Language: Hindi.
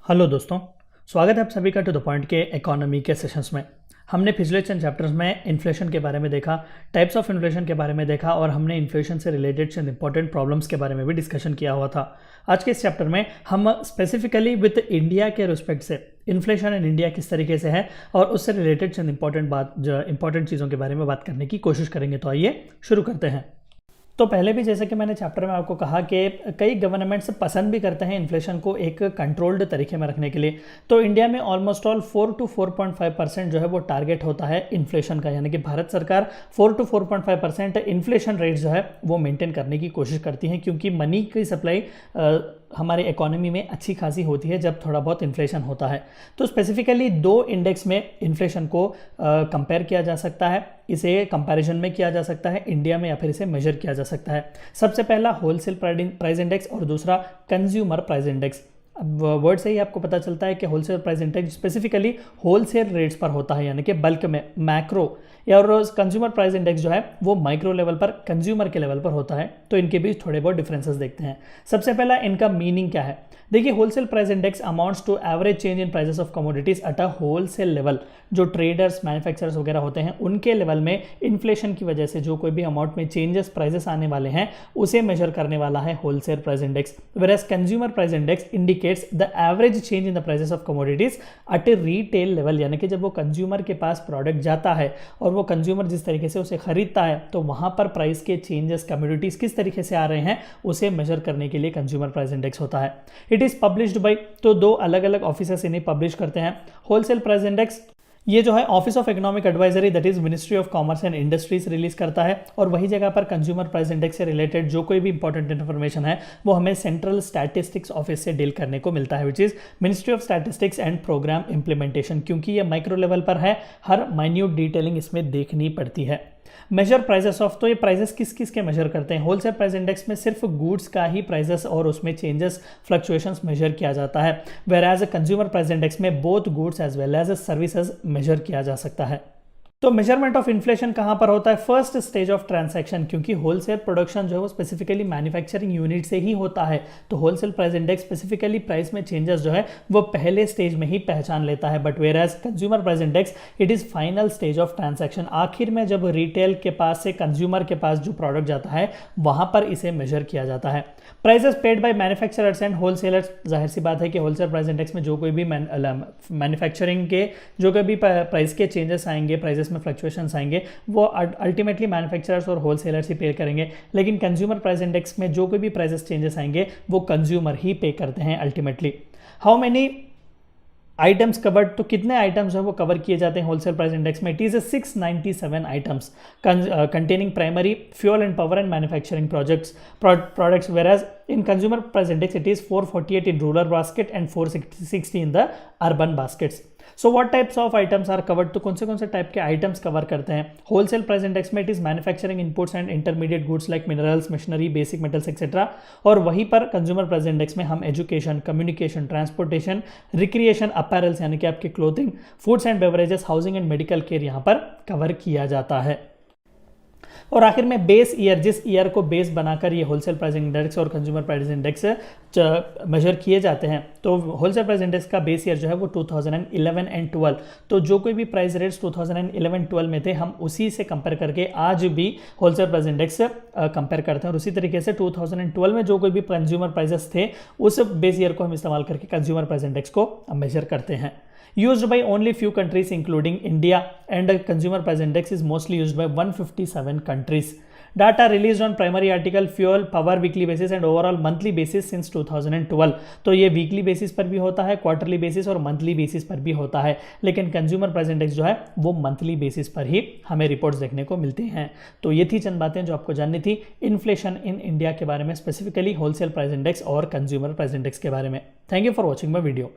हेलो दोस्तों, स्वागत है आप सभी का टू द पॉइंट के इकोनॉमी के सेशंस में। हमने पिछले चंद चैप्टर्स में इन्फ्लेशन के बारे में देखा, टाइप्स ऑफ इन्फ्लेशन के बारे में देखा और हमने इन्फ्लेशन से रिलेटेड चंद इंपॉर्टेंट प्रॉब्लम्स के बारे में भी डिस्कशन किया हुआ था। आज के इस चैप्टर में हम स्पेसिफिकली विद इंडिया के रिस्पेक्ट से इन्फ्लेशन इन इंडिया किस तरीके से है और उससे रिलेटेड चंद इंपॉर्टेंट चीज़ों के बारे में बात करने की कोशिश करेंगे। तो आइए शुरू करते हैं। तो पहले भी जैसे कि मैंने चैप्टर में आपको कहा कि कई गवर्नमेंट्स पसंद भी करते हैं इन्फ्लेशन को एक कंट्रोल्ड तरीके में रखने के लिए। तो इंडिया में ऑलमोस्ट ऑल 4 to 4.5% जो है वो टारगेट होता है इन्फ्लेशन का, यानी कि भारत सरकार 4 to 4.5% इन्फ्लेशन रेट जो है वो मेंटेन करने की कोशिश करती है, क्योंकि मनी की सप्लाई हमारी इकोनॉमी में अच्छी खासी होती है जब थोड़ा बहुत इन्फ्लेशन होता है। तो स्पेसिफिकली दो इंडेक्स में इन्फ्लेशन को कंपेयर किया जा सकता है, इसे कंपैरिजन में किया जा सकता है इंडिया में, या फिर इसे मेजर किया जा सकता है। सबसे पहला होलसेल प्राइस इंडेक्स और दूसरा कंज्यूमर प्राइस इंडेक्स। अब वर्ड से ही आपको पता चलता है कि wholesale price index specifically wholesale rates पर होता है, यानी कि बल्क में मैक्रो, या और कंज्यूमर प्राइस इंडेक्स जो है वो माइक्रो लेवल पर कंज्यूमर के लेवल पर होता है। तो इनके बीच थोड़े बहुत डिफरेंसेस देखते हैं। सबसे पहला इनका मीनिंग क्या है। देखिए, wholesale price index amounts to average change in prices of commodities at a wholesale level. जो ट्रेडर्स मैन्युफैक्चरर्स वगैरह होते हैं उनके लेवल में इन्फ्लेशन की वजह से जो कोई भी अमाउंट में चेंजेस प्राइसेस आने वाले हैं उसे मेजर करने वाला है wholesale price index. Whereas consumer price index indicates the average change in the prices of commodities at a retail level, यानी कि जब वो कंज्यूमर के पास प्रोडक्ट जाता है और वो कंज्यूमर जिस तरीके से उसे खरीदता है तो वहां पर प्राइस के चेंजेस कमोडिटीज किस तरीके से आ रहे हैं उसे मेजर करने के लिए कंज्यूमर प्राइस इंडेक्स होता है। इट इज पब्लिश्ड बाय, तो दो अलग अलग ऑफिसर्स इन्हें पब्लिश करते हैं। होलसेल प्राइस इंडेक्स ये जो है office of economic advisory that is ministry of commerce and industries release करता है, और वही जगह पर कंज्यूमर प्राइस इंडेक्स से रिलेटेड जो कोई भी इंपॉर्टेंट इन्फॉर्मेशन है वो हमें सेंट्रल स्टैटिस्टिक्स ऑफिस से डील करने को मिलता है, which is ministry of statistics and programme implementation. क्योंकि ये माइक्रो लेवल पर है, हर माइन्यूट डिटेलिंग इसमें देखनी पड़ती है। मेजर प्राइसेस ऑफ, तो ये प्राइसेस किस किस के मेजर करते हैं। होलसेल प्राइस इंडेक्स में सिर्फ गुड्स का ही प्राइसेस और उसमें चेंजेस फ्लक्चुएशंस मेजर किया जाता है, where as consumer price index में both goods as well as services measure किया जा सकता है। तो मेजरमेंट ऑफ इन्फ्लेशन कहाँ पर होता है। फर्स्ट स्टेज ऑफ ट्रांजैक्शन, क्योंकि होलसेल प्रोडक्शन जो है वो स्पेसिफिकली मैन्युफैक्चरिंग यूनिट से ही होता है, तो wholesale price index specifically price में चेंजेस जो है वो पहले स्टेज में ही पहचान लेता है। But where as consumer price index it is final stage of transaction, आखिर में जब रिटेल के पास से कंज्यूमर के पास जो प्रोडक्ट जाता है वहां पर इसे मेजर किया जाता है। Prices paid by manufacturers and wholesalers, जाहिर सी बात है कि होलसेल प्राइस इंडेक्स में जो कोई भी मैन्युफैक्चरिंग के जो कोई भी प्राइस के चेंजेस आएंगे, प्राइसेस में फ्लक्चुएशंस आएंगे, वो अल्टीमेटली मैन्युफैक्चरर्स और होलसेलर्स ही पे करेंगे। लेकिन कंज्यूमर प्राइस इंडेक्स में जो कोई भी प्राइसेस चेंजेस आएंगे वो कंज्यूमर ही पे करते हैं ultimately. How many items covered, तो कितने आइटम्स है वो कवर किए जाते हैं होलसेल प्राइस इंडेक्स में। It is 697 items containing primary fuel and power and manufacturing products, whereas in consumer price index it is 448 in rural basket and 460 in the urban baskets. So what types of items are covered, तो कौन से टाइप के आइटम्स कवर करते हैं। होलसेल प्राइस इंडेक्स में it is manufacturing inputs and intermediate goods like minerals, machinery, basic metals etcetera, और वहीं पर कंज्यूमर प्राइस इंडेक्स में हम education, communication, transportation, recreation, apparels यानी कि आपके clothing, foods and beverages, housing and medical care यहाँ पर कवर किया जाता है। और आखिर में बेस ईयर, जिस ईयर को बेस बनाकर ये होलसेल प्राइस इंडेक्स और कंज्यूमर प्राइस इंडेक्स मेजर किए जाते हैं, तो होलसेल प्राइस इंडेक्स का बेस ईयर जो है वो 2011 एंड 12, तो जो कोई भी प्राइस रेट्स 2011-12 में थे हम उसी से कंपेयर करके आज भी होलसेल प्राइस इंडेक्स कंपेयर करते हैं, और उसी तरीके से 2012 में जो कोई भी कंज्यूमर प्राइसेस थे उस बेस ईयर को हम इस्तेमाल करके कंज्यूमर प्राइस इंडेक्स को मेजर करते हैं। Used by only few countries including India, and the consumer price index is mostly used by 157 countries. Data released on primary article, fuel, power weekly basis and overall monthly basis since 2012. तो ये वीकली बेसिस पर भी होता है, क्वार्टरली बेसिस और मंथली बेसिस पर भी होता है, लेकिन कंज्यूमर प्राइस इंडेक्स जो है वो मंथली बेसिस पर ही हमें रिपोर्ट्स देखने को मिलती हैं। तो ये थी चंद बातें जो आपको जाननी थी इन्फ्लेशन इन इंडिया के बारे में, स्पेसिफिकली होलसेल प्राइस इंडेक्स और कंज्यूमर प्राइस इंडेक्स के बारे में। Thank you for watching my video.